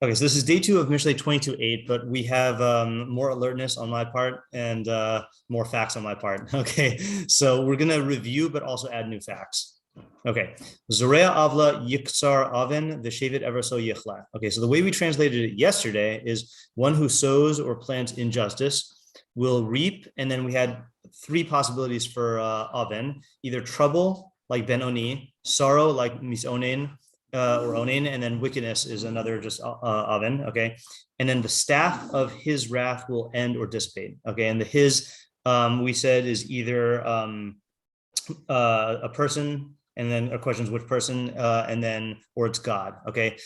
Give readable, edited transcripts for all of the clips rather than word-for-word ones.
Okay, so this is day 2 of Mishlei 22.8, but we have more alertness on my part and more facts on my part. Okay, so we're going to review, but also add new facts. Okay, Zorea Avla Yiktzar Aven V'Shevet Everso Yichla. Okay, so the way we translated it yesterday is one who sows or plants injustice will reap, and then we had 3 possibilities for Aven, either trouble like Ben Oni, sorrow like Misonin, or onin, and then wickedness is another just oven. Okay, and then the staff of his wrath will end or dissipate. Okay, and the his we said is either a person, and then our question is which person, and then or it's God. Okay,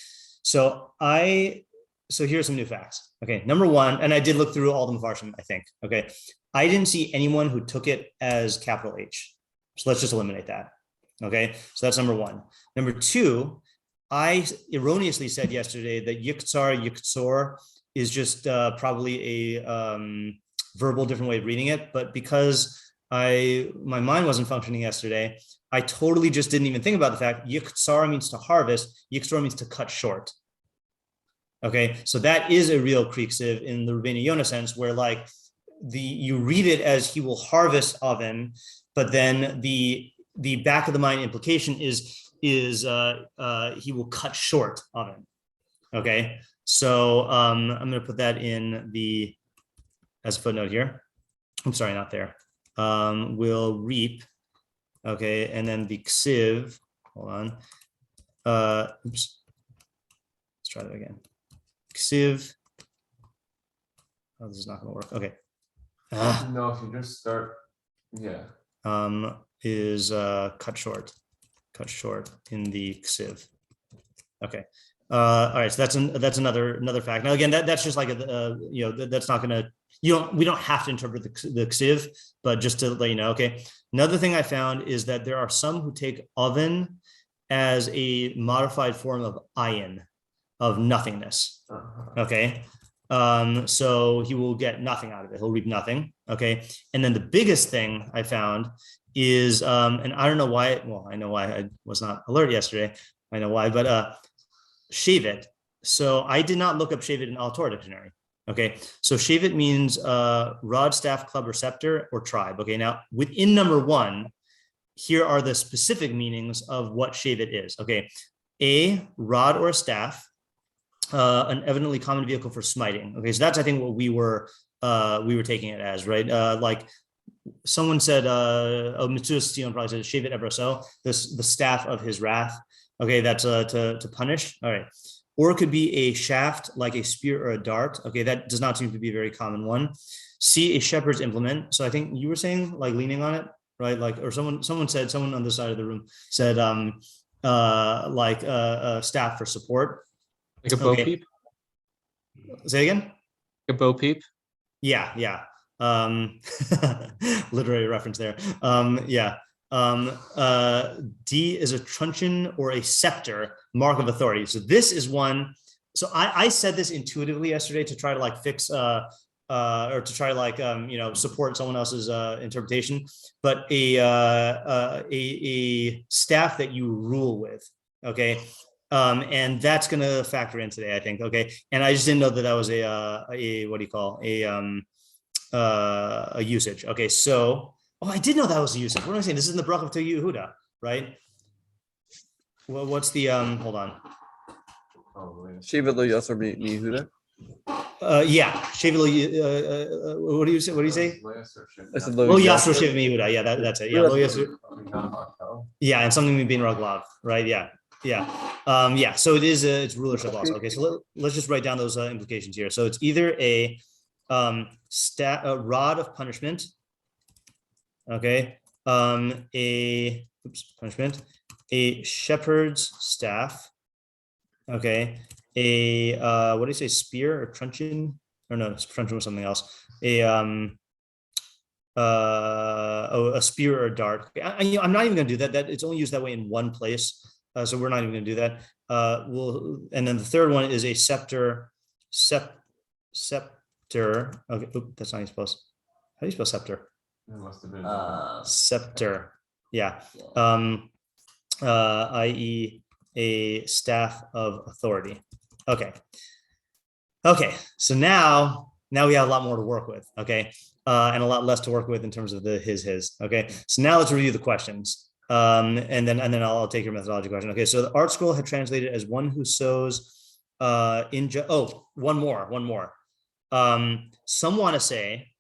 so here's some new facts. Okay, number 1, and I did look through all the meforshim, I think. Okay, I didn't see anyone who took it as capital H, so let's just eliminate that. Okay, so that's number 1. Number 2, I erroneously said yesterday that יקצור is just probably a verbal different way of reading it, but because my mind wasn't functioning yesterday, I totally just didn't even think about the fact יקצור means to harvest, יקצור means to cut short. Okay, so that is a real kriksiv in the Rabbeinu Yonah sense, where like you read it as he will harvest oven, but then the back of the mind implication is he will cut short oven. Okay, so I'm going to put that in as a footnote here. I'm sorry, not there. Will reap. Okay, and then the ksiv. Hold on. Oops. Let's try that again. Ksiv. Oh, this is not going to work. Okay. No, if you just start, yeah. Is cut short in the ksiv. Okay. All right. So that's another fact. Now again, that's just like that's not gonna. We don't have to interpret the ksiv, but just to let you know. Okay. Another thing I found is that there are some who take oven as a modified form of ayin, of nothingness. Okay. So he will get nothing out of it. He'll reap nothing. Okay. And then the biggest thing I found is, and I don't know why, well, I know why I was not alert yesterday. I know why, but shevet. So I did not look up shevet in all Torah dictionary. Okay. So shevet means rod, staff, club, or scepter, or tribe. Okay. Now within number 1, here are the specific meanings of what shevet is. Okay. A rod or a staff. An evidently common vehicle for smiting. Okay, so that's I think what we were taking it as, right? Like someone said, Mitzudas probably said shevet evraso, the staff of his wrath. Okay, that's to punish. All right, or it could be a shaft like a spear or a dart. Okay, that does not seem to be a very common one. C, a shepherd's implement. So I think you were saying like leaning on it, right? Like, or someone on this side of the room said like a staff for support. Like a bo peep? Say again? A bo peep? Yeah. Literary reference there. D is a truncheon or a scepter, mark of authority. So this is one. So I said this intuitively yesterday to try to like fix or to try to like support someone else's interpretation, but a staff that you rule with. Okay. And that's going to factor in today, I think. Okay. And I just didn't know that was a what do you call a usage. Okay. So, I did know that was a usage. What am I saying? This is in the bracha to Yehuda, right? Well, what's the, hold on. Shiva lo yasar mi Yehuda? Yeah. Shiva lo, what do you say? What do you say? I said lo yasar shiva mi Yehuda. Yeah, that's it. Yeah. Lo yasar. Yeah. And something being raglav, right? Yeah. Yeah. So it is it's rulership also. Okay, so let's just write down those implications here. So it's either a rod of punishment. Okay, punishment, a shepherd's staff. Okay, a what do you say, spear or truncheon? Or no, truncheon was something else. A spear or a dart. I'm not even going to do that. That it's only used that way in one place. So we're not even going to do that. And then the third one is a scepter. Scepter. Okay, that's not how you spell. How do you spell scepter? It must have been scepter. Yeah. I.e. a staff of authority. Okay. Okay, so now we have a lot more to work with. Okay, and a lot less to work with in terms of the his. Okay, so now let's review the questions. And then I'll take your methodology question. Okay, so the Art Scroll had translated as one who sows one more. Some want to say,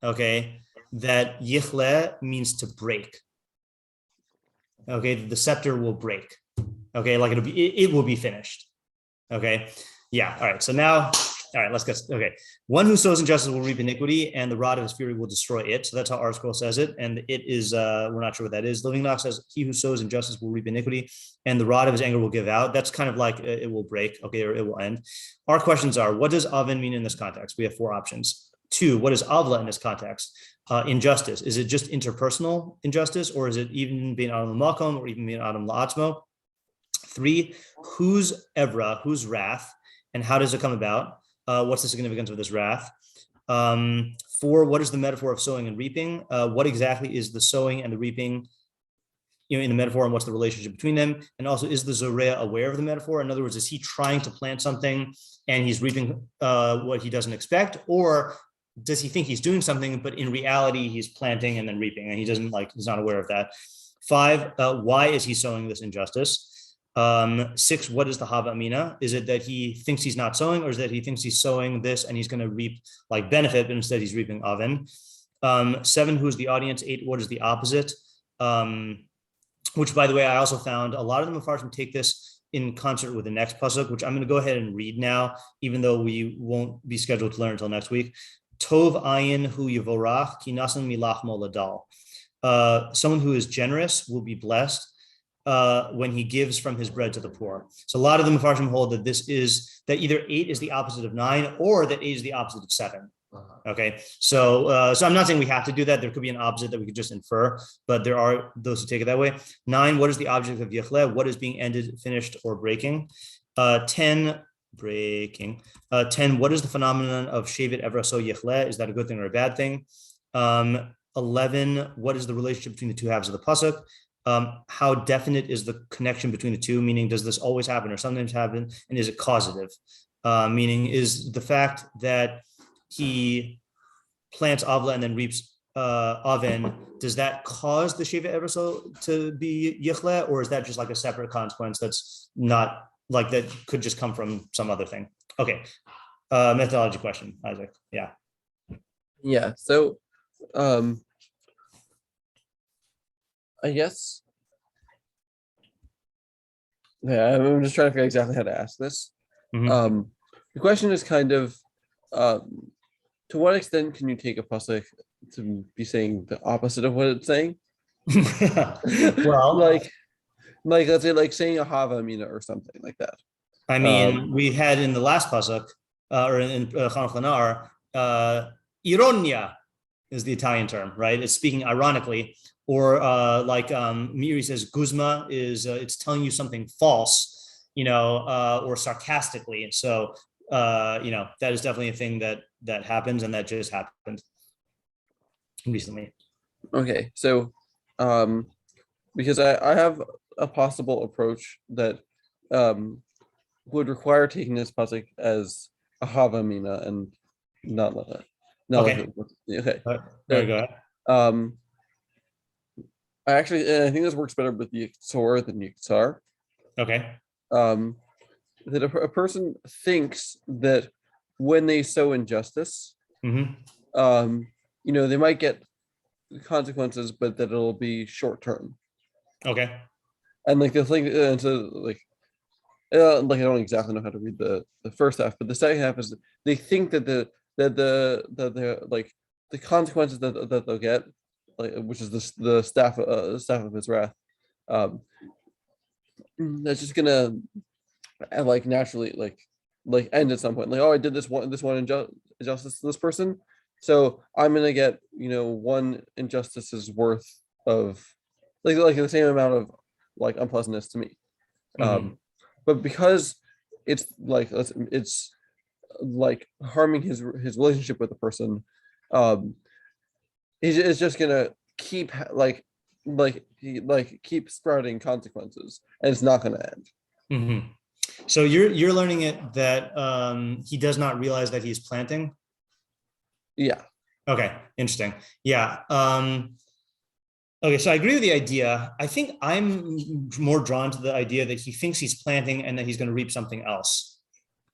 okay, that yichle means to break. Okay, the scepter will break. Okay, like it will be finished. Okay, yeah. All right. So now, all right, let's get. Okay, one who sows injustice will reap iniquity, and the rod of his fury will destroy it. So that's how our scroll says it, and it is. We're not sure what that is. Living Knox says, "He who sows injustice will reap iniquity, and the rod of his anger will give out." That's kind of like it will break. Okay, or it will end. Our questions are: what does oven mean in this context? We have 4 options. 2, what is avla in this context? Injustice. Is it just interpersonal injustice, or is it even being adam l'makom, or even being adam la'atzmo? 3, whose evra, whose wrath, and how does it come about? What's the significance of this wrath? 4, what is the metaphor of sowing and reaping? What exactly is the sowing and the reaping, in the metaphor, and what's the relationship between them? And also, is the Zorea aware of the metaphor? In other words, is he trying to plant something and he's reaping what he doesn't expect, or does he think he's doing something, but in reality he's planting and then reaping, and he's not aware of that? 5, why is he sowing this injustice? 6, what is the hava amina? Is it that he thinks he's not sowing, or is that he thinks he's sowing this and he's going to reap like benefit, but instead he's reaping oven? 7, who is the audience? 8, what is the opposite? Which, by the way, I also found a lot of the meforshim take this in concert with the next pasuk, which I'm going to go ahead and read now, even though we won't be scheduled to learn until next week. Tov ayin hu yivorach ki nasan milachmo ladal. Someone who is generous will be blessed when he gives from his bread to the poor. So a lot of the meforshim hold that that either 8 is the opposite of 9, or that 8 is the opposite of 7. Okay, so I'm not saying we have to do that. There could be an opposite that we could just infer, but there are those who take it that way. 9, what is the object of yichle? What is being ended, finished, or breaking? 10, breaking. 10, what is the phenomenon of shevet evraso yichle? Is that a good thing or a bad thing? 11, what is the relationship between the 2 halves of the pasuk? How definite is the connection between the 2? Meaning, does this always happen or sometimes happen? And is it causative? Meaning, is the fact that he plants avla and then reaps oven, does that cause the shiva everso to be yichle, or is that just like a separate consequence that's not like that could just come from some other thing? Okay, methodology question, Isaac. Yeah. So, I guess. Yeah, I'm just trying to figure out exactly how to ask this. Mm-hmm. The question is kind of, to what extent can you take a pasuk to be saying the opposite of what it's saying? Well, like let's say like saying a hava amina or something like that. I mean, we had in the last pasuk, or in Chanukah Lanar, ironia is the Italian term, right? It's speaking ironically, or like Miri says, guzma is it's telling you something false, or sarcastically. So that is definitely a thing that happens, and that just happened recently. Okay, so because I have a possible approach that would require taking this pasuk as a hava mina and not like that. Okay. Okay. There you go. I think this works better with the yktzor than יקצור. Okay. That a person thinks that when they sow injustice, Mm-hmm. They might get consequences, but that it'll be short term. Okay. And like the thing, I don't exactly know how to read the first half, but the second half is they think that the consequences that they'll get, which is the staff of his wrath, that's just gonna naturally end at some point. Like, oh, I did this one injustice to this person, so I'm gonna get one injustice's worth of like the same amount of unpleasantness to me. Mm-hmm. But because it's harming his relationship with the person, he's just gonna keep keep sprouting consequences, and it's not gonna end. Mm-hmm. So you're learning it that he does not realize that he's planting. Yeah. Okay, interesting. Yeah. Okay, so I agree with the idea. I think I'm more drawn to the idea that he thinks he's planting and that he's going to reap something else.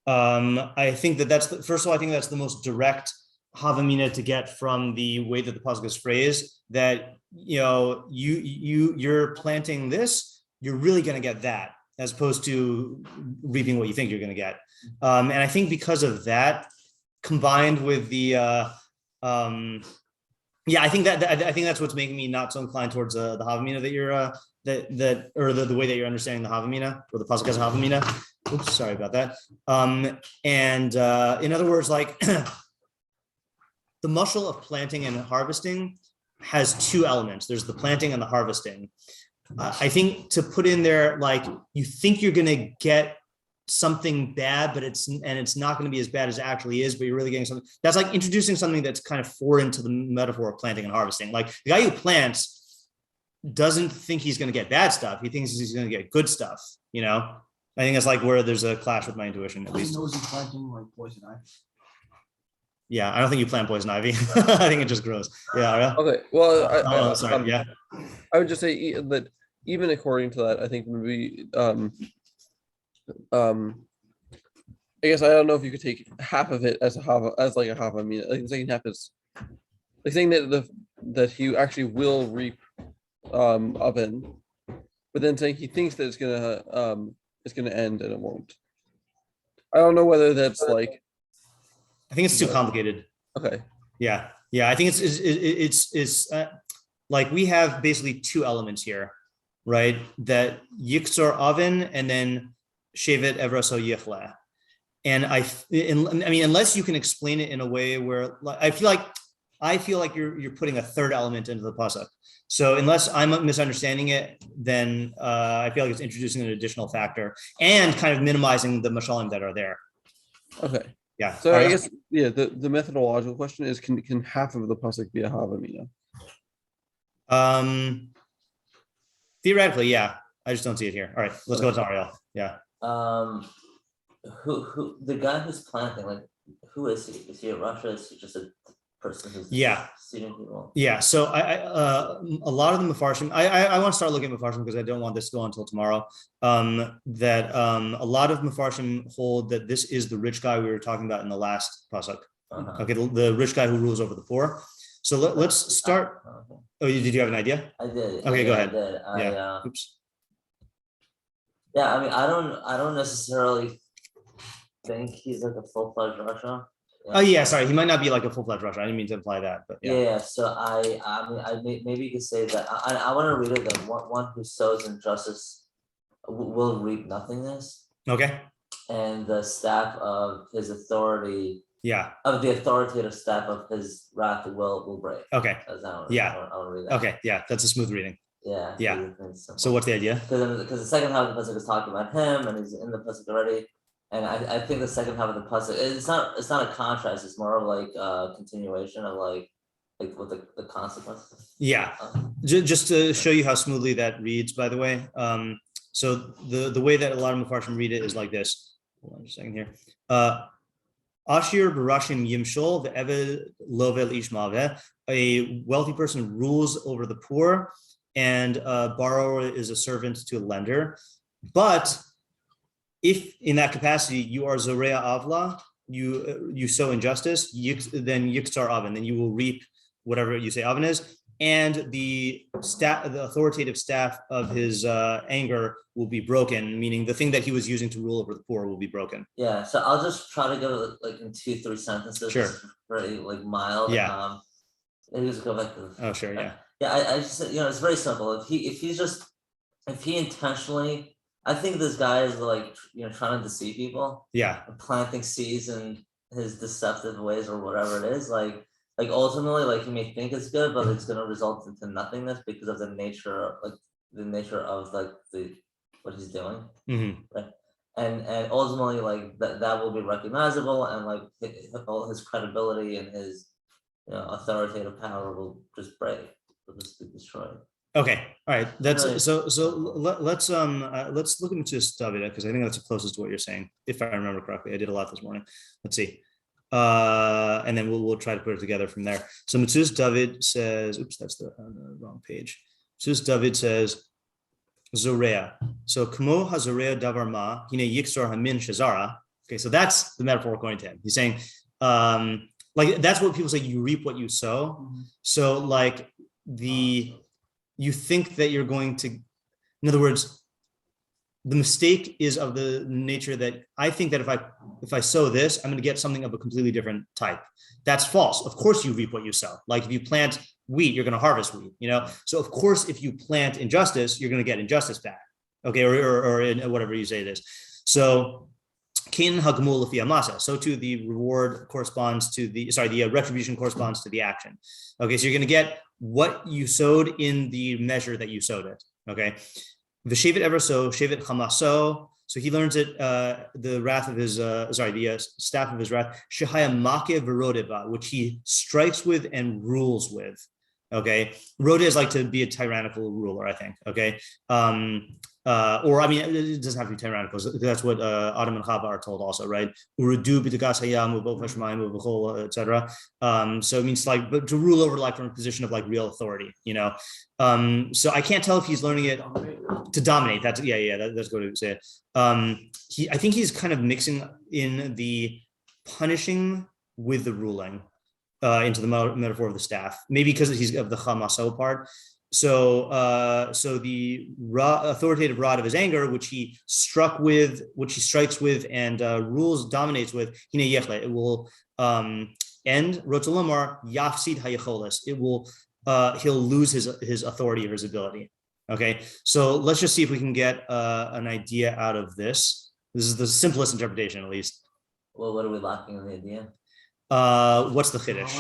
I think that's first of all, I think that's the most direct havamina to get from the way that the pasuk is phrased. That you're planting this, you're really going to get that, as opposed to reaping what you think you're going to get. And I think because of that, combined with the I think that's what's making me not so inclined towards the havamina that you're the way that you're understanding the havamina, or the pasuk as havamina. Oops, sorry about that. In other words, like the mushal of planting and harvesting has two elements. There's the planting and the harvesting. I think to put in there, like, you think you're going to get something bad, but it's not going to be as bad as it actually is, but you're really getting something. That's like introducing something that's kind of foreign to the metaphor of planting and harvesting. Like, the guy who plants doesn't think he's going to get bad stuff. He thinks he's going to get good stuff. I think that's like where there's a clash with my intuition, at least. He knows he's planting like poison ivy. Yeah, I don't think you plant poison ivy. I think it just grows. Yeah. Okay. Well, Sorry. Yeah. I would just say that even according to that, I think maybe I guess I don't know if you could take half of it as like a hava. I mean, like the second half is like saying that he actually will reap oven, but then saying he thinks that it's gonna end and it won't. I don't know whether that's like. I think it's too complicated. Okay. Yeah. I think it's like we have basically two elements here, right? That יקצור oven and then shevet evraso yichle. And I mean, unless you can explain it in a way where, like, I feel like you're putting a third element into the pasuk. So unless I'm misunderstanding it, then I feel like it's introducing an additional factor and kind of minimizing the mashalim that are there. Okay. Yeah. So I guess the methodological question is, can half of the pasuk be a havamina? Theoretically, yeah. I just don't see it here. All right, let's go to Ariel. Yeah. Who the guy who's planting, like, who is he? Is he a Russia? Is he just a person who's seeding people? Yeah. So I a lot of the meforshim, I want to start looking at meforshim because I don't want this to go until tomorrow. That a lot of meforshim hold that this is the rich guy we were talking about in the last pasuk. Okay, the rich guy who rules over the poor. So let's start. Oh, did you have an idea? I did. Okay, go ahead. I did. Oops. Yeah, I mean, I don't necessarily think he's like a full-fledged Russia. Oh yeah, sorry. He might not be like a full-fledged Russia. I didn't mean to imply that, but yeah. Yeah. So I mean, maybe you could say that I want to read it. That one who sows injustice will reap nothingness. Okay. And the staff of his authority. Yeah. Of the authoritative staff of his wrath will break. Okay. I want to read that. Okay. Yeah, that's a smooth reading. Yeah. Yeah. So what's the idea? Because the second half of the pasuk is talking about him, and he's in the pasuk already. And I think the second half of the pasuk, it's not a contrast. It's more of like a continuation of like what the consequences. Yeah. Just to show you how smoothly that reads, by the way. So the way that a lot of meforshim read it is like this. Hold on just a second here. Ashir barashim yimshol ve'eved lovel ishmaveh. A wealthy person rules over the poor, and a borrower is a servant to a lender. But if in that capacity you are zorea avla, you sow injustice, then יקצור oven, then you will reap whatever you say oven is, and the authoritative staff of his anger will be broken, meaning the thing that he was using to rule over the poor will be broken. Yeah, so I'll just try to go like in 2-3 sentences. Sure. Very like mild. Yeah. Maybe just go back to. Oh sure, yeah. Yeah, I just it's very simple. If he intentionally. I think this guy is like, trying to deceive people. Yeah. Planting seeds in his deceptive ways or whatever it is. Like ultimately, like, he may think it's good, but it's going to result into nothingness because of the nature of like what he's doing. Mm-hmm. Right. And ultimately, like that will be recognizable, and like all his credibility and his authoritative power will just break, will just be destroyed. Okay, all right. That's Right. let's look into David because I think that's the closest to what you're saying, if I remember correctly. I did a lot this morning. Let's see. And then we'll try to put it together from there. So Metzus David says, oops, that's the wrong page. Metzus David says, Zorea. So Kmo hazorea davar ma hine יקצור hamin shazara. Okay, so that's the metaphor going to him. He's saying, like that's what people say, you reap what you sow. So like you think that you're going to, in other words, the mistake is of the nature that I think that if I sow this, I'm going to get something of a completely different type. That's false. Of course you reap what you sow. Like if you plant wheat, you're going to harvest wheat, So of course, if you plant injustice, you're going to get injustice back. Okay. Or in whatever you say it is. So kin hagmul lefi amasa. So too, the reward corresponds to the retribution corresponds to the action. Okay. So you're going to get what you sowed in the measure that you sowed it. Okay. V'shevet ever so, shevet chamaso. So he learns it, the wrath of his, the staff of his wrath, shehaya make v'rodeba, which he strikes with and rules with. Okay. Roda is like to be a tyrannical ruler, I think. Okay. Or I mean, it doesn't have to be tyrannical. That's what Adam and Chava are told also, right? Urudu b'tegas hayam u'b'chashmayim u'b'chol, etc. So it means like, but to rule over like from a position of like real authority, So I can't tell if he's learning it to dominate. That's that's what he would say. I think he's kind of mixing in the punishing with the ruling into the metaphor of the staff. Maybe because he's of the chamaso part. So the authoritative rod of his anger, which he strikes with and dominates with, it will end. Rotolomar yafsid hayacholas. It will he'll lose his authority or his ability. Okay, so let's just see if we can get an idea out of this. This is the simplest interpretation, at least. Well, what are we lacking in the idea? What's the chiddush?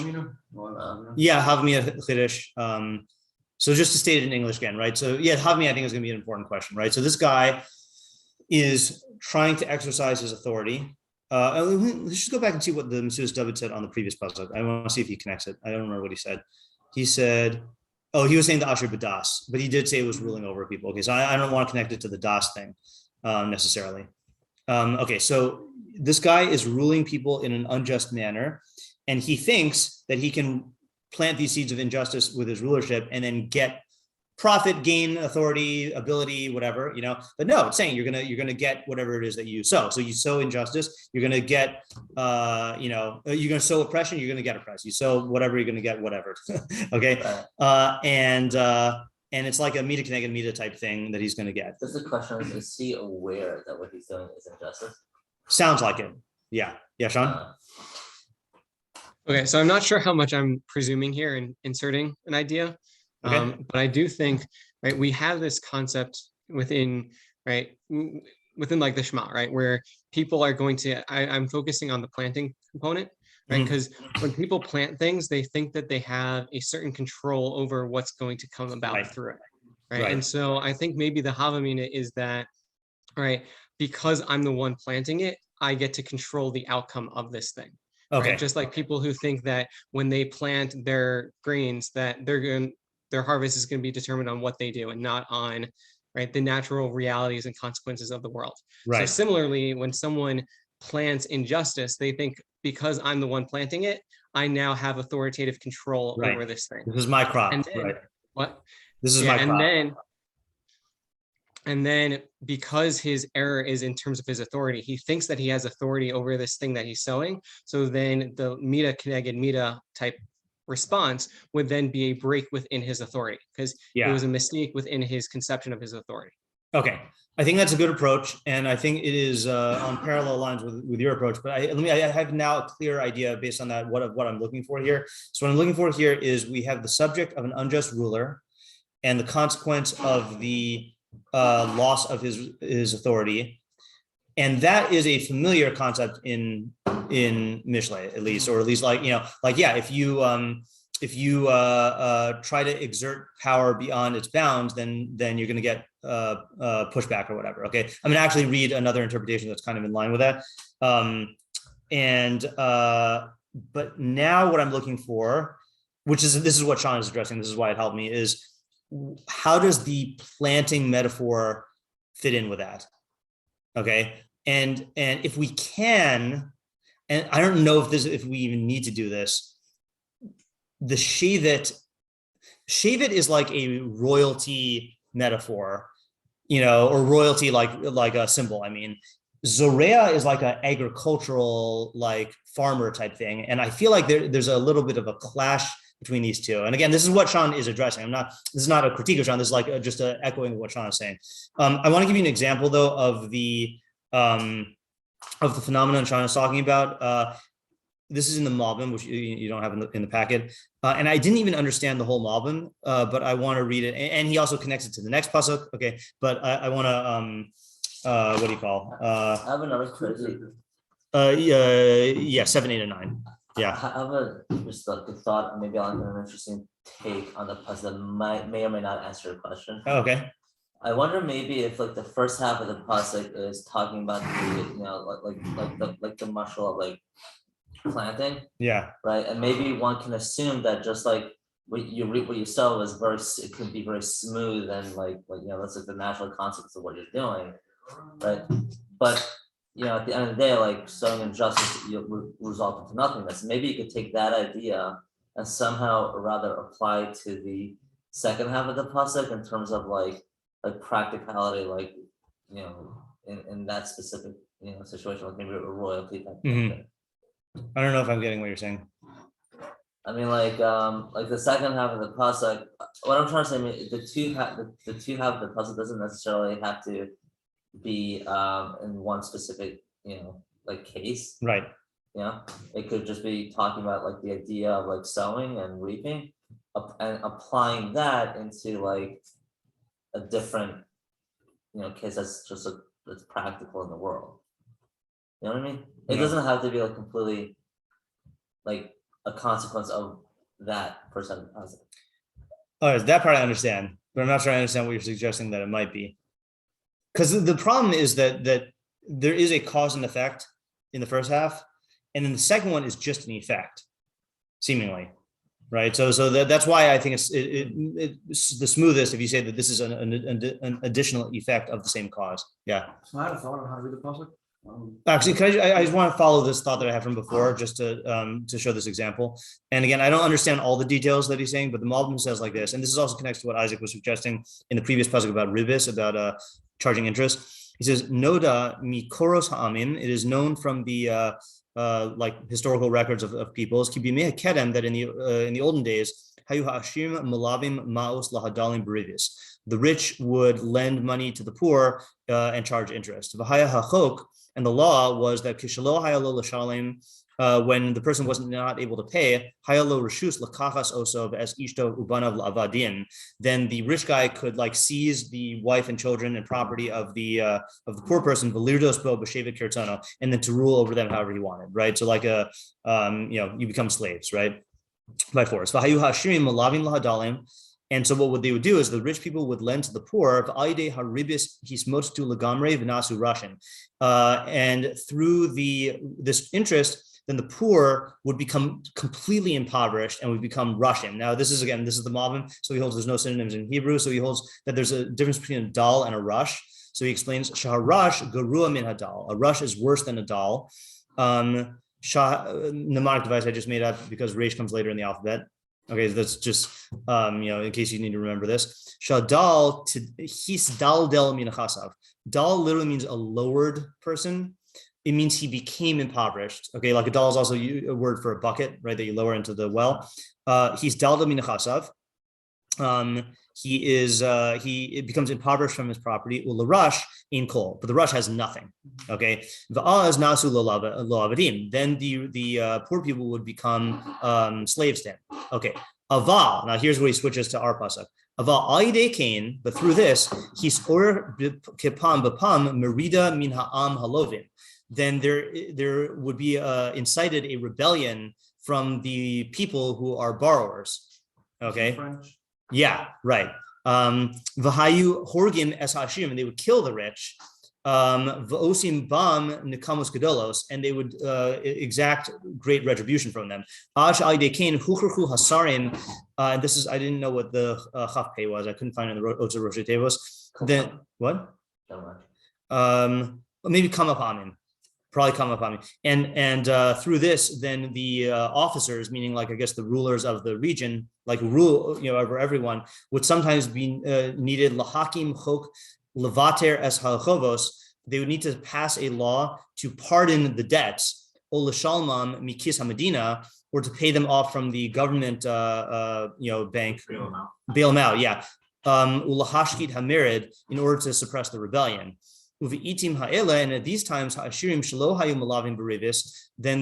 Yeah, havmina chiddush. So just to state it in English again, right? So yeah, havmi I think is going to be an important question, right? So this guy is trying to exercise his authority. Let's just go back and see what the Metzus David said on the previous pasuk. I want to see if he connects it. I don't remember what he said. He said, he was saying the Asher B'das, but he did say it was ruling over people. Okay, so I don't want to connect it to the Das thing necessarily. Okay, so this guy is ruling people in an unjust manner, and he thinks that he can plant these seeds of injustice with his rulership and then get profit, gain, authority, ability, whatever, but no, it's saying you're gonna get whatever it is that you sow. So you sow injustice, you're gonna get you're gonna sow oppression, you're gonna get oppressed. You sow whatever, you're gonna get whatever. Okay. And it's like a mita connected mita type thing that he's gonna get. Just the question is he aware that what he's doing is injustice? Sounds like it. Yeah, Sean. Okay, so I'm not sure how much I'm presuming here in inserting an idea, but I do think, right, we have this concept within like the Shema, right, where people are going to, I'm focusing on the planting component, right, because when people plant things, they think that they have a certain control over what's going to come about through it, right? And so I think maybe the Havamina is that, right, because I'm the one planting it, I get to control the outcome of this thing. Okay. Right? Just like people who think that when they plant their grains, that their harvest is going to be determined on what they do and not on, right, the natural realities and consequences of the world. Right. So similarly, when someone plants injustice, they think because I'm the one planting it, I now have authoritative control over this thing. This is my crop. And then, what? This is my crop. And then because his error is in terms of his authority, he thinks that he has authority over this thing that he's sowing. So then the mita connected mita type response would then be a break within his authority because it was a mistake within his conception of his authority. Okay. I think that's a good approach. And I think it is on parallel lines with your approach, but I have now a clear idea based on that, what I'm looking for here. So what I'm looking for here is we have the subject of an unjust ruler and the consequence of the loss of his authority, and that is a familiar concept in Mishlei, at least, or at least if you try to exert power beyond its bounds, then you're going to get pushback or whatever. Okay, I'm going to actually read another interpretation that's kind of in line with that. But now what I'm looking for, this is what Sean is addressing, this is why it helped me, is how does the planting metaphor fit in with that? Okay, and if we can, and I don't know if we even need to do this, the shevet is like a royalty metaphor, or royalty like a symbol. I mean, Zorea is like an agricultural, like farmer type thing. And I feel like there's a little bit of a clash between these two. And again, this is what Sean is addressing. This is not a critique of Sean. This is like just echoing what Sean is saying. I want to give you an example though of the phenomenon Sean is talking about. This is in the Malbim, which you don't have in the packet. And I didn't even understand the whole Malbim, but I want to read it. And he also connects it to the next pasuk. Okay, but I want to, what do you call? I have another critique. 7, 8, and 9. Yeah. I have just a thought, maybe I'll have an interesting take on the pasuk that may or may not answer your question. Okay. I wonder maybe if like the first half of the pasuk is talking about the like the mashal of like planting. Yeah. Right. And maybe one can assume that just like what you reap, what you sow is it can be very smooth and that's like the natural consequence of what you're doing. Right. But at the end of the day, like sowing injustice, you'll result into nothingness. Maybe you could take that idea and somehow rather apply to the second half of the pasuk in terms of like practicality, in that specific situation, like maybe a royalty type of thing. I don't know if I'm getting what you're saying. I mean, like the second half of the pasuk. What I'm trying to say, I mean, the two half of the pasuk doesn't necessarily have to be in one specific, case. Right. It could just be talking about like the idea of like sowing and reaping, and applying that into like a different, case that's practical in the world. You know what I mean? It doesn't have to be like completely like a consequence of that percent positive. Oh, that part I understand, but I'm not sure I understand what you're suggesting that it might be. Because the problem is that there is a cause and effect in the first half, and then the second one is just an effect, seemingly, right? So that's why I think it's the smoothest if you say that this is an additional effect of the same cause. Yeah. So I had a thought on how to read the pasuk. Actually, I just want to follow this thought that I have from before, just to show this example. And again, I don't understand all the details that he's saying, but the Malbim says like this, and this is also connected to what Isaac was suggesting in the previous pasuk about ribis, about charging interest. He says, "Noda mikoros ha'amin." It is known from the historical records of peoples. Kibimei kedem, that in the olden days, hayu ha'ashim malavim ma'os lahadalim b'rivis. The rich would lend money to the poor and charge interest. V'haya hachok. And the law was that kishalo hayalo l'shalim, when the person was not able to pay, hayalo reshus l'kachas osov as ishto ubanav l'avadim, then the rich guy could like seize the wife and children and property of the poor person, v'lirdos bo b'shevet kirtano, and then to rule over them however he wanted, right? So like you become slaves, right, by force. V'hayu hashirim malavim lahadalim. And so what they would do is the rich people would lend to the poor, and through this interest, then the poor would become completely impoverished and would become Russian. Now, this is the Malbim, so he holds there's no synonyms in Hebrew, so he holds that there's a difference between a dal and a rush. So he explains, Shaharash garua min hadal. A rush is worse than a dal. Mnemonic device I just made up because Resh comes later in the alphabet. Okay, that's just in case you need to remember this. Shadal his dal del minachasav. Dal literally means a lowered person. It means he became impoverished. Okay, like a dal is also a word for a bucket, right? That you lower into the well. He's dal del minachasav. He becomes impoverished from his property. Ula rush in kol, but the rush has nothing. Okay, va'az nasu lo. Then the poor people would become slaves to him. Okay, aval. Now here's where he switches to our pasuk. Aval ayde kain, but through this he's or kepam bapam merida min ha'am halovin. Then there would be incited a rebellion from the people who are borrowers. Okay. French. Yeah, right. Vahayu horgim es hashim, and they would kill the rich. V'osim bam nekamus gedolos, and they would exact great retribution from them. Ash al-yedei huchruchu hasarim, and this is, I didn't know what the chaf pei was. I couldn't find it in the Otzer Rosh Tevos. Then what? Maybe come upon him. Probably come upon me, and through this, then the officers, meaning like I guess the rulers of the region, like rule over everyone, would sometimes be needed lahakim chok levater es halchovos. They would need to pass a law to pardon the debts, or l'shalmam mikis hamadina, or to pay them off from the government, bank, bail them out, yeah, ulahashkit hamirid, in order to suppress the rebellion. And at these times, then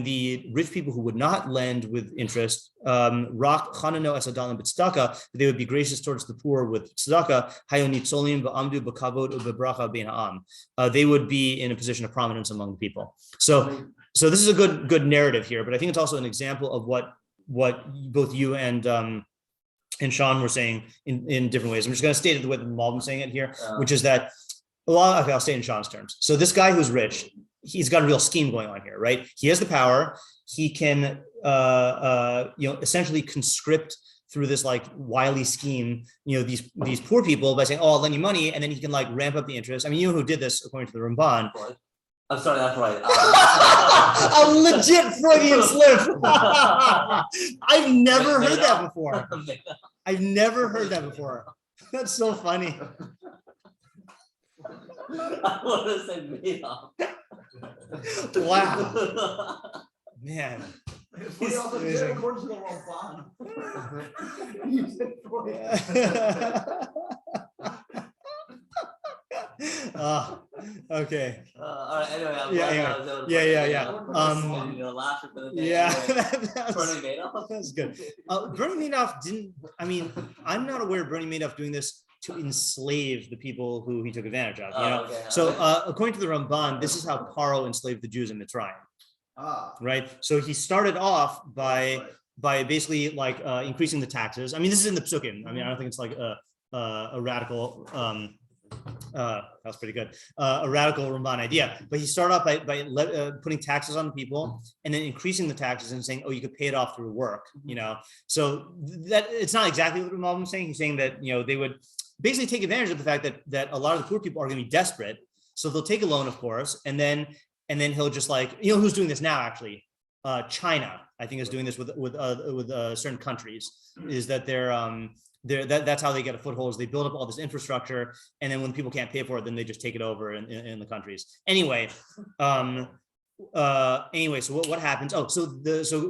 the rich people who would not lend with interest, they would be gracious towards the poor with tzedakah. They would be in a position of prominence among the people. So this is a good narrative here, but I think it's also an example of what both you and Sean were saying in different ways. I'm just going to state it the way that Malbim's saying it here, which is that. Well, okay, I'll stay in Sean's terms. So this guy who's rich, he's got a real scheme going on here, right? He has the power. He can, essentially conscript through this like wily scheme, these poor people by saying, "Oh, I'll lend you money," and then he can like ramp up the interest. I mean, you know who did this according to the Ramban? I'm sorry, that's right. A legit Freudian slip. I've never heard that before. I've never heard that before. That's so funny. I want to say made up. Wow. Man. Okay. All right. Anyway, Bernie Madoff. That's good. Bernie Madoff didn't. I mean, I'm not aware of Bernie Madoff doing this to enslave the people who he took advantage of. Okay. So according to the Rambam, this is how Paro enslaved the Jews in Mitzrayim. Right. So he started off by basically like increasing the taxes. I mean, this is in the pasukim. I mean, I don't think it's like a radical. That was pretty good. A radical Ramban idea, but he started off by putting taxes on people and then increasing the taxes and saying, "Oh, you could pay it off through work." So that it's not exactly what Rambam was saying. He's saying that they would basically take advantage of the fact that a lot of the poor people are going to be desperate, so they'll take a loan, of course, and then he'll just like who's doing this now actually. China, I think, is doing this with certain countries. Is that that's how they get a foothold. Is they build up all this infrastructure, and then when people can't pay for it, then they just take it over in the countries. Anyway, so what happens? So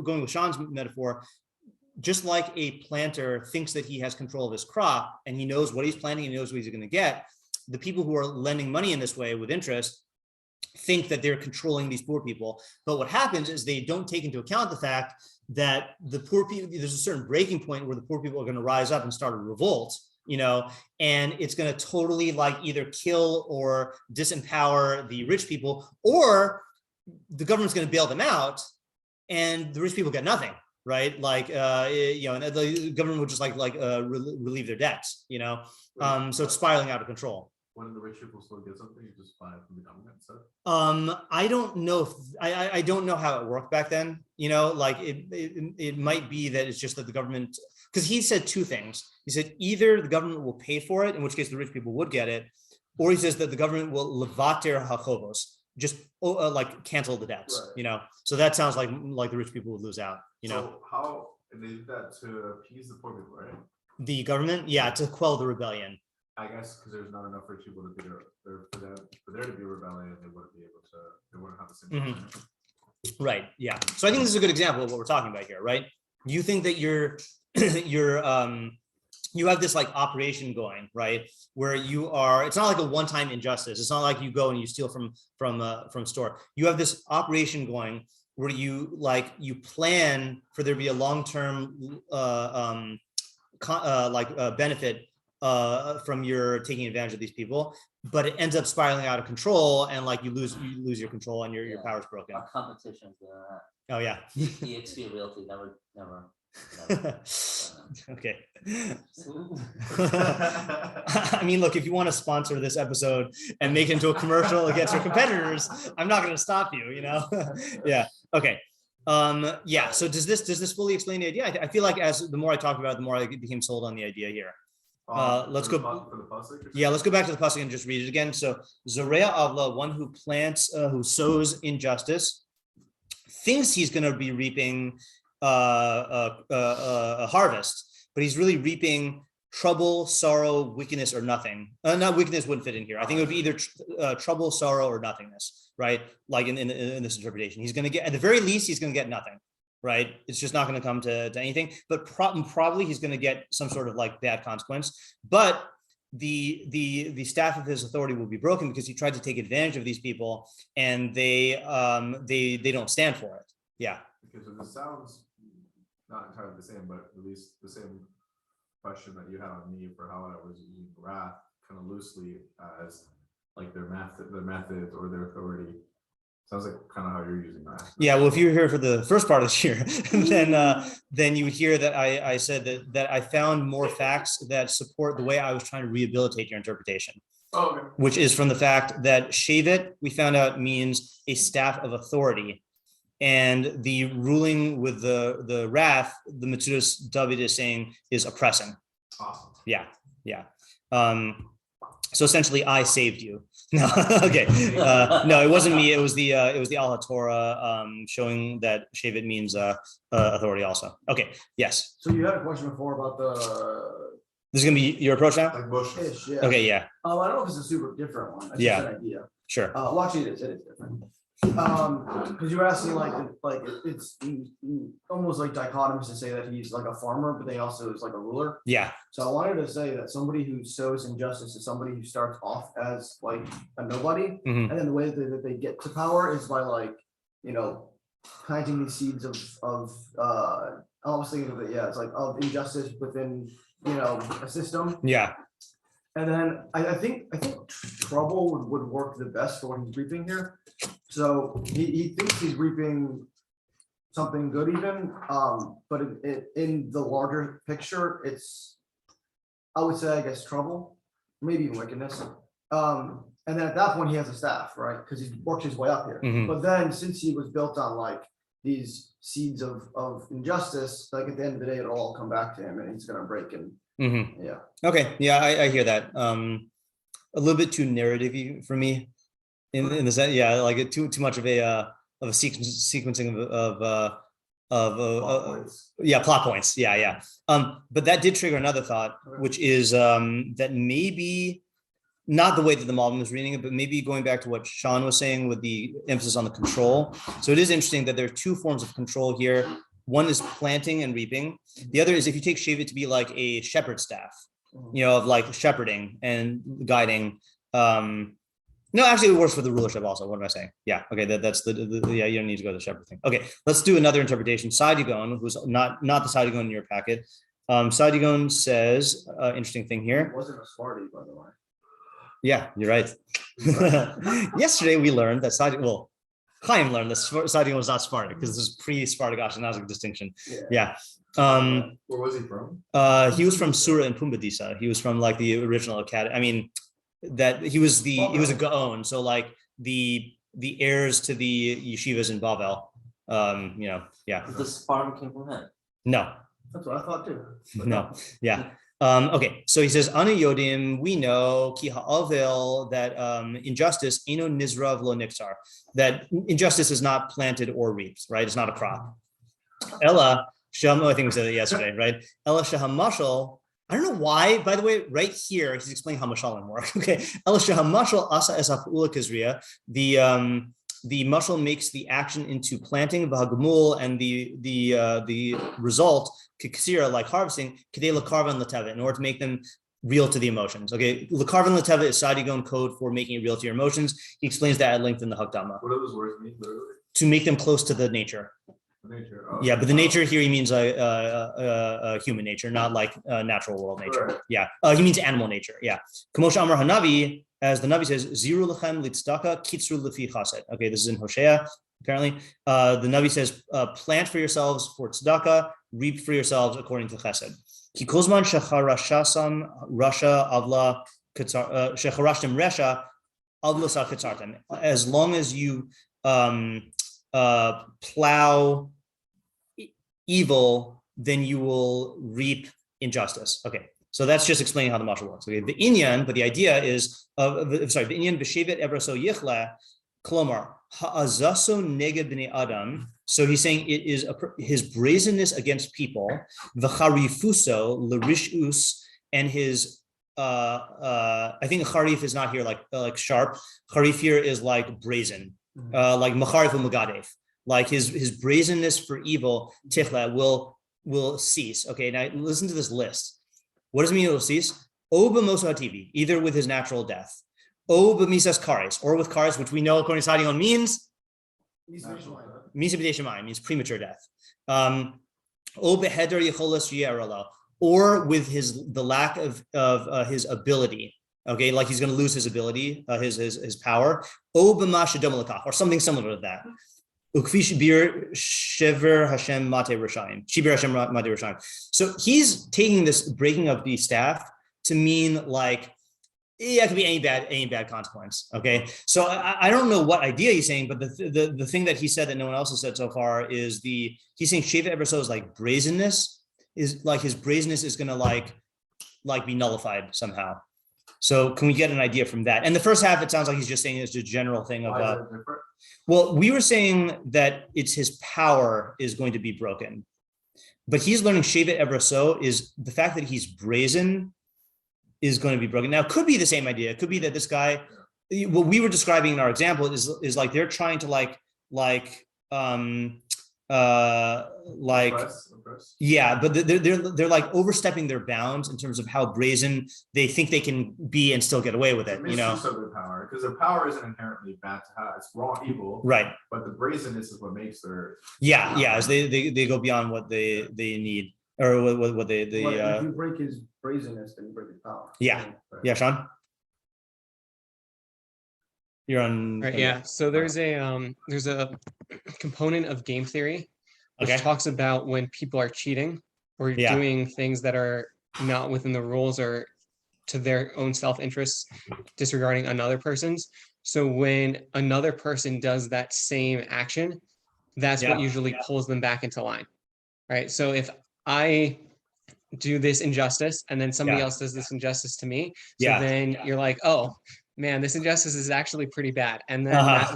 going with Sean's metaphor, just like a planter thinks that he has control of his crop and he knows what he's planting and he knows what he's going to get, the people who are lending money in this way with interest think that they're controlling these poor people. But what happens is they don't take into account the fact that the poor people, there's a certain breaking point where the poor people are going to rise up and start a revolt, and it's going to totally like either kill or disempower the rich people, or the government's going to bail them out and the rich people get nothing, right? Like, and the government will just relieve their debts, so it's spiraling out of control. When the rich people still get something, you just buy it from the government stuff? I don't know I don't know how it worked back then. It might be that it's just that the government, because he said two things. He said either the government will pay for it, in which case the rich people would get it, or he says that the government will levater hachovos, just cancel the debts. Right. So that sounds like the rich people would lose out. So how they did that to appease the poor people, right? The government, to quell the rebellion. I guess because there's not enough rich people to be there for there to be a rebellion, they wouldn't have the same. Mm-hmm. Right. Yeah. So I think this is a good example of what we're talking about here, right? You think that you have this like operation going, right? Where it's not like a one-time injustice. It's not like you go and you steal from store. You have this operation going where you plan for there to be a long-term benefit from your taking advantage of these people, but it ends up spiraling out of control, and you lose your control and your power's broken. Our competition's doing that. Oh yeah. EXP Realty never Okay. I mean, look, if you want to sponsor this episode and make it into a commercial against your competitors, I'm not going to stop you, Yeah. Okay. Yeah. So does this fully explain the idea? I feel like as the more I talked about it, the more I became sold on the idea here. Let's go. For the pasuk, Yeah, let's go back to the pasuk and just read it again. So Zorea Avla, one who plants, who sows injustice, thinks he's going to be reaping a harvest, but he's really reaping trouble, sorrow, wickedness, or nothing. Not wickedness wouldn't fit in here. I think it would be either trouble, sorrow, or nothingness, right? Like in this interpretation, he's going to get, at the very least, he's going to get nothing, right? It's just not going to come to anything, but probably he's going to get some sort of like bad consequence. But the staff of his authority will be broken because he tried to take advantage of these people, and they don't stand for it. Yeah. Because it sounds not entirely the same, but at least the same question that you had on me for how I was using wrath kind of loosely as like their methods or their authority. Sounds like kind of how you're using wrath. Yeah, well, if you were here for the first part of this year, then you would hear that I said that I found more facts that support the way I was trying to rehabilitate your interpretation. Oh, okay. Which is from the fact that shevet, we found out, means a staff of authority. And the ruling with the wrath, the Metzudas David is saying, is oppressing. Awesome. Yeah. So essentially, I saved you. No, okay. No, it wasn't me. It was the Al HaTorah showing that shevet means authority also. Okay. Yes. So you had a question before about the This is gonna be your approach now. Like bushes. fish, yeah. Okay. Yeah. I don't know if it's a super different one. It's Yeah. just an idea. Sure. Well, actually, it is different. Because you were asking it's almost like dichotomous to say that he's like a farmer, but they also is like a ruler. Yeah. So I wanted to say that somebody who sows injustice is somebody who starts off as like a nobody, Mhm. and then the way that they get to power is by planting these seeds of I was thinking of it, it's like of injustice within a system. Yeah. And then I think trouble would work the best for what he's reaping here. So he thinks he's reaping something good even, but in the larger picture, it's, I would say, I guess, trouble, maybe even wickedness. And then at that point he has a staff, right? Because he works his way up here. Mhm. But then since he was built on like these seeds of injustice, like at the end of the day, it'll all come back to him and he's gonna break and Mhm. yeah. Okay. Yeah, I hear that. A little bit too narrative-y for me, in the sense, yeah, like too much of a sequencing of plot points. Yeah. But that did trigger another thought, which is that maybe not the way that the Malbim is reading it, but maybe going back to what Sean was saying with the emphasis on the control. So it is interesting that there are two forms of control here. One is planting and reaping. The other is if you take shevet to be like a shepherd staff, of like shepherding and guiding. No, actually it works for the rulership also. What am I saying? Yeah. Okay. That's the you don't need to go to the shepherd thing. Okay. Let's do another interpretation. Sadigon, who's not the Sadigon in your packet. Sadigon says, interesting thing here. It wasn't a Sparty, by the way. Yeah, you're right. Yesterday we learned that Chaim learned that Sadigon was not Sparta because this is pre-Sparta Ashkenazic distinction. Yeah. Where was he from? He was from Sura and Pumbedisa. He was from like the original academy. I mean, that he was a Gaon. So like the heirs to the yeshivas in Bavel. Yeah. The sparm came from him. No. That's what I thought too. No. Yeah. Okay, so he says, Anu Yodim, we know ki ha'avil, that injustice, eno nizrav lo niktar, that injustice is not planted or reaped, right? It's not a crop. Ella sham, I think we said it yesterday, right? Ella shahamashal, I don't know why, by the way, right here, he's explaining how mashalim work. Okay, Ella shahamashal asa esafula kizriya, the mashal makes the action into planting, v'hagamul, and the result, kiksira, like harvesting, kadei lakarvan lateva, in order to make them real to the emotions. Okay, lakarvan lateva is Sadigon code for making it real to your emotions. He explains that at length in the Hakdama. What do those words mean literally? To make them close to the nature. Nature. Yeah, but the nature here he means human nature, not like natural world nature. Right. Yeah, he means animal nature. Yeah, Kamosha Amar Hanavi, as the Navi says, Ziru lechem litzdaka kitzru lefi chased. Okay, this is in Hosea. Apparently, the Navi says, plant for yourselves for tzedakah reap for yourselves according to chesed. Ki kozman shecharashasam rasha avla shecharashtem resha avla sa kitzartem. As long as you plow evil, then you will reap injustice. Okay, so that's just explaining how the mashal works. Okay, the inyan, but the idea is the inyan b'shevet evraso yichle, klomar ha'azaso neged b'nei adam. So he's saying it is his brazenness against people, v'charifuso l'rishus, and his I think charif is not here like sharp. Charif here is like brazen, like macharif u'magadef. Like his brazenness for evil, tichla, will cease. Okay, now listen to this list. What does it mean it will cease? O b'moso hativi, either with his natural death, o b'misas kares, or with kares, which we know according to Sadion means misa b'dei shemayim, means premature death. O b'heder yicholas yierala, or with the lack of his ability. Okay, like he's going to lose his ability, his power. O b'ma shedom l'kach, or something similar to that. Shiver Hashem Mate Rishayim. So he's taking this breaking of the staff to mean like it could be any bad consequence. Okay, so I don't know what idea he's saying, but the thing that he said that no one else has said so far is he's saying Sheva ever so is like brazenness, is like his brazenness is gonna like be nullified somehow. So can we get an idea from that? And the first half, it sounds like he's just saying it's a general thing of. Well, we were saying that it's his power is going to be broken, but he's learning Shevet ever so is the fact that he's brazen is going to be broken. Now, it could be the same idea. It could be that this guy, what we were describing in our example is like they're trying to oppress. Yeah, but they're like overstepping their bounds in terms of how brazen they think they can be and still get away with it. You know, of their power, because their power isn't inherently bad to have; it's raw evil, right? But the brazenness is what makes their as they go beyond what they need or what they if you break his brazenness, then you break his power. Yeah, Sean. You're on. Right, yeah. So there's a component of game theory which talks about when people are cheating or doing things that are not within the rules or to their own self-interest, disregarding another person's. So when another person does that same action, that's what usually pulls them back into line, right? So if I do this injustice and then somebody else does this injustice to me, so then you're like, oh, man, this injustice is actually pretty bad. And then that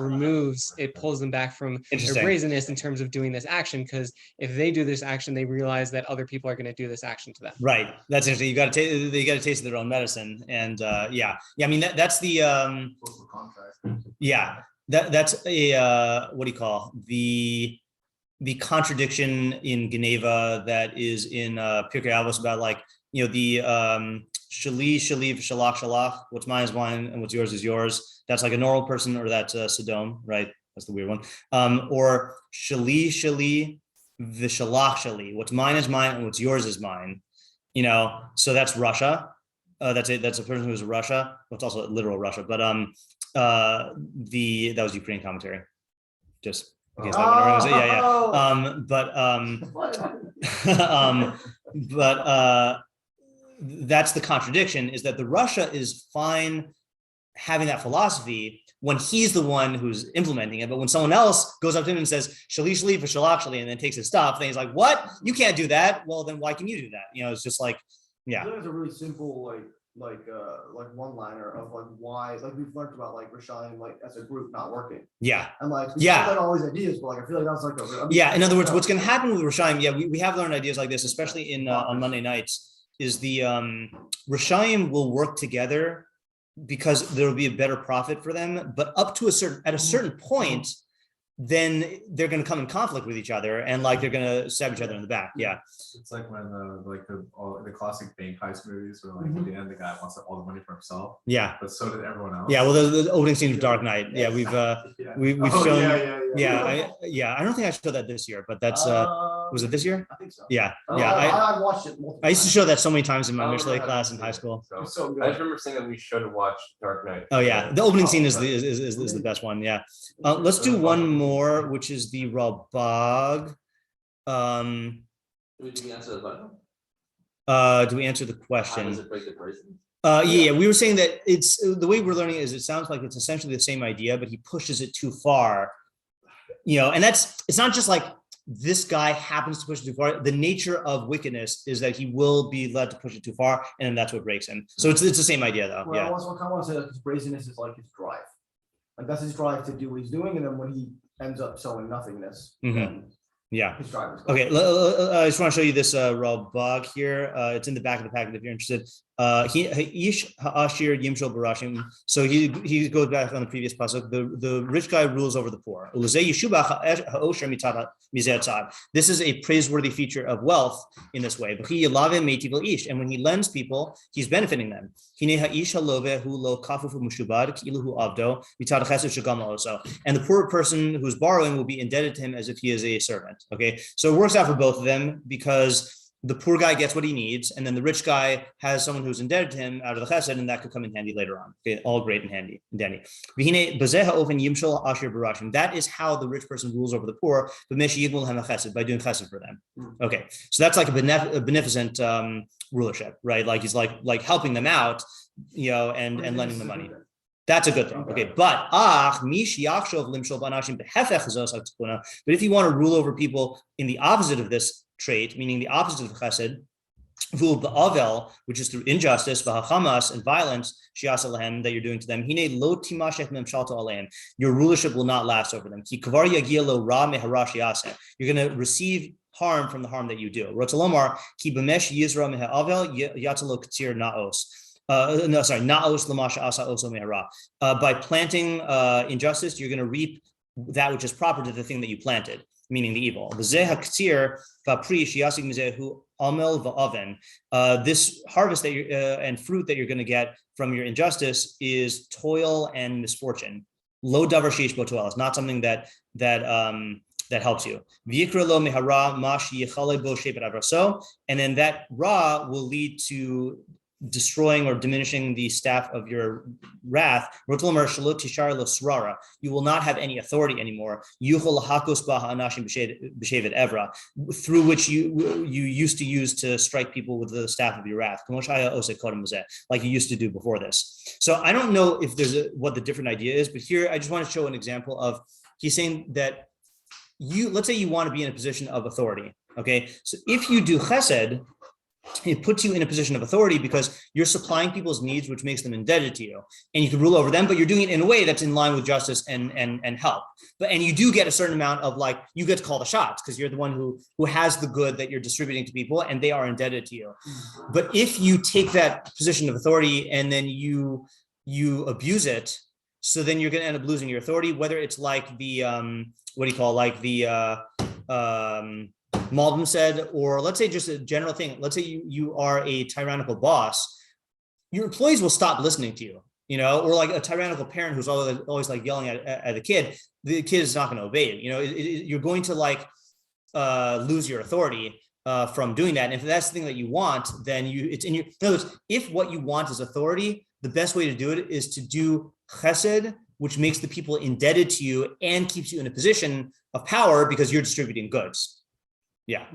pulls them back from their brazenness in terms of doing this action. Because if they do this action, they realize that other people are going to do this action to them. Right. That's interesting. They got to taste their own medicine. And I mean, that's the, that's a, what do you call the contradiction in Geneva that is in Pirkei Avos about like, you know, the, Shali, Shaliv, Shalach, Shalach. What's mine is mine, and what's yours is yours. That's like a normal person, or that's Sodom, right? That's the weird one. Or Shali, Shali, Vishalach, Shali. What's mine is mine, and what's yours is mine. You know, so that's Russia. That's a person who's Russia. Well, it's also literal Russia, but that was Ukrainian commentary. Just in case that's the contradiction, is that the Russia is fine having that philosophy when he's the one who's implementing it. But when someone else goes up to him and says, Shali, Shali, for Shalach, Shali, and then takes his stuff, then he's like, what? You can't do that. Well, then why can you do that? You know, it's just like, I think it's a really simple, like one-liner of like why, like we've learned about like Rishayim, like as a group not working. Yeah. And like, we talk about all these ideas, but like, I feel like that's like in other words, what's going to happen with Rishayim, we have learned ideas like this, especially in on Monday nights, is the Rishayim will work together because there will be a better profit for them, but up to a certain point, then they're going to come in conflict with each other and like they're going to stab each other in the back. Yeah, it's like when the classic bank heist movies where like at the end the guy wants all the money for himself. Yeah, but so did everyone else. Yeah, well, the opening scene of Dark Knight. Yeah, we've shown. I don't think I showed that this year, but that's was it this year? I think so. Yeah, I watched it. I used to show that so many times in my Mishlei class in high school. So I just remember saying that we should watch Dark Knight. Oh yeah, the opening scene is the best one. Yeah, let's do one more, which is the Rabag. Do we answer the question? Do we answer the How question? does it break the person? Yeah, we were saying that it's the way we're learning is it sounds like it's essentially the same idea, but he pushes it too far, and it's not just like this guy happens to push it too far. The nature of wickedness is that he will be led to push it too far, and then that's what breaks him. So it's the same idea though. Well, Yeah. I kind of want to say that his brazenness is like his drive. Like that's his drive to do what he's doing, and then when he ends up sowing nothingness, then Yeah. his drive is gone. Okay, I just want to show you this Rabbi here. It's in the back of the packet if you're interested. So he goes back on the previous pasuk. The rich guy rules over the poor. This is a praiseworthy feature of wealth in this way. And when he lends people, he's benefiting them. And the poor person who's borrowing will be indebted to him as if he is a servant. Okay, so it works out for both of them because the poor guy gets what he needs, and then the rich guy has someone who's indebted to him out of the chesed, and that could come in handy later on. Okay, all great and handy. That is how the rich person rules over the poor, by doing chesed for them. Okay, so that's like a beneficent rulership, right? Like he's like helping them out, and lending them money. That's a good thing. Okay, but if you want to rule over people in the opposite of this trait, meaning the opposite of chesed, which is through injustice, and violence, that you're doing to them, your rulership will not last over them. You're going to receive harm from the harm that you do. By planting injustice, you're going to reap that which is proper to the thing that you planted, meaning the evil. This harvest that and fruit that you're going to get from your injustice is toil and misfortune. Lo davar sheish bo toel. It's not something that helps you. And then that ra will lead to destroying or diminishing the staff of your wrath. You will not have any authority anymore, through which you used to use to strike people with the staff of your wrath, like you used to do before this. So I don't know if there's what the different idea is, but here I just want to show an example of, he's saying that let's say you want to be in a position of authority. Okay, so if you do chesed, it puts you in a position of authority because you're supplying people's needs, which makes them indebted to you, and you can rule over them, but you're doing it in a way that's in line with justice and help. And you do get a certain amount of, like, you get to call the shots because you're the one who has the good that you're distributing to people, and they are indebted to you. But if you take that position of authority and then you abuse it, so then you're going to end up losing your authority, whether it's like the Maldon said, or let's say just a general thing. Let's say you are a tyrannical boss, your employees will stop listening to you, or like a tyrannical parent who's always like yelling at a kid. The kid is not going to obey you. You're going to lose your authority from doing that. And if that's the thing that you want, then it's in your. In other words, if what you want is authority, the best way to do it is to do chesed, which makes the people indebted to you and keeps you in a position of power because you're distributing goods. Yeah.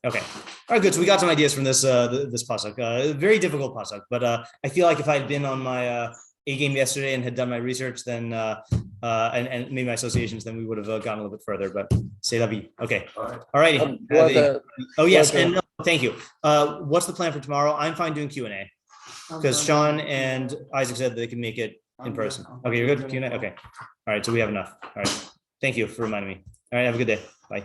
Okay. All right. Good. So we got some ideas from this this pasuk. Very difficult pasuk, but I feel like if I had been on my A game yesterday and had done my research, then and made my associations, then we would have gone a little bit further. But c'est la vie. Okay. All righty. Oh yes, and thank you. What's the plan for tomorrow? I'm fine doing Q&A because Sean and Isaac said they can make it in person. Okay, you're good for Q&A. Okay. All right. So we have enough. All right. Thank you for reminding me. All right. Have a good day. Bye.